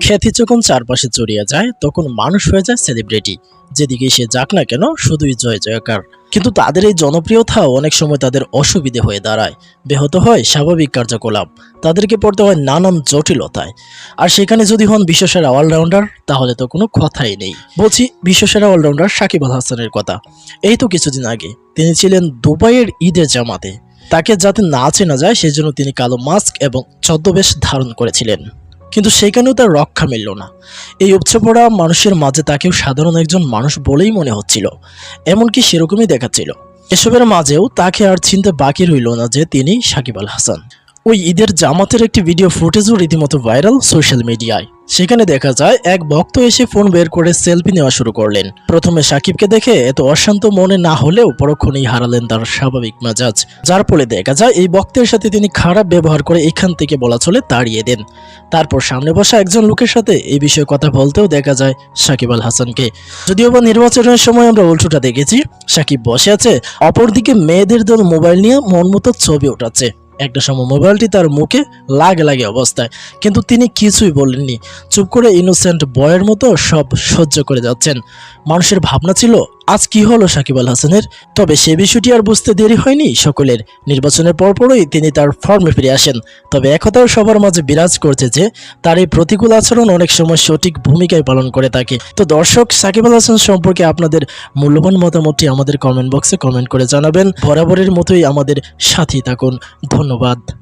খ্যাতি যখন চারপাশে ছড়িয়ে যায় তখন মানুষ হয়ে যায় সেলিব্রিটি। যেদিকে সে যাক না কেন শুধুই জয় জয়কার। কিন্তু তাদের এই জনপ্রিয়তাও অনেক সময় তাদের অসুবিধে হয়ে দাঁড়ায়। ব্যাহত হয় স্বাভাবিক কার্যকলাপ, তাদেরকে পড়তে হয় নানান জটিলতায়। আর সেখানে যদি হন বিশ্বসেরা অলরাউন্ডার তাহলে তো কোনো কথাই নেই। বলছি বিশ্বসেরা অলরাউন্ডার সাকিব আল হাসানের কথা। এই তো কিছুদিন আগে তিনি ছিলেন দুবাইয়ের ঈদের জামাতে। তাকে যাতে না চেনা যায় সেজন্য তিনি কালো মাস্ক এবং ছদ্মবেশ ধারণ করেছিলেন, কিন্তু সেখানেও তার রক্ষা মিলল না। এই উপচে পড়া মানুষের মাঝে তাকেও সাধারণ একজন মানুষ বলেই মনে হচ্ছিল, এমনকি সেরকমই দেখাচ্ছিল। এসবের মাঝেও তাকে আর চিনতে বাকি রইল না যে তিনি সাকিব আল হাসান। ওই ঈদের জামাতের একটি ভিডিও ফুটেজও রীতিমতো ভাইরাল সোশ্যাল মিডিয়ায়। সেখানে দেখা যায় এক ভক্ত এসে ফোন বের করে সেলফি নেওয়া শুরু করলেন। প্রথমে সাকিবকে দেখে এত অশান্ত মনে না হলেও পরক্ষণেই হারালেন তার স্বাভাবিক মেজাজ, যার ফলে দেখা যায় এই ভক্তের সাথে তিনি খারাপ ব্যবহার করে এখান থেকে বলা চলে তাড়িয়ে দেন। তারপর সামনে বসা একজন লোকের সাথে এই বিষয়ে কথা বলতেও দেখা যায় সাকিব আল হাসানকে। যদিও বা নির্বাচনের সময় আমরা উল্টোটা দেখেছি, সাকিব বসে আছে, অপরদিকে মেয়েদের দল মোবাইল নিয়ে মন মতো ছবি ওঠাচ্ছে। একটা সময় মোবাইলটি তার মুখে লাগে অবস্থায়, কিন্তু তিনি কিছুই বলেননি। চুপ করে ইনোসেন্ট বয়ের মতো সব সহ্য করে যাচ্ছেন। মানুষের ভাবনা ছিল আজ কি হলো সাকিব আল হাসানের। তবে সে বিষয়টি আর বুঝতে দেরি হয়নি সকলের। নির্বাচনের পরপরই তিনি তার ফর্মে ফিরে আসেন। তবে একথাও সবার মাঝে বিরাজ করছে যে তার এই প্রতিকূল আচরণ অনেক সময় সঠিক ভূমিকায় পালন করে থাকে। তো দর্শক, সাকিব আল হাসান সম্পর্কে আপনাদের মূল্যবান মতামতটি আমাদের কমেন্ট বক্সে কমেন্ট করে জানাবেন। বরাবরের মতোই আমাদের সাথেই থাকুন। ধন্যবাদ।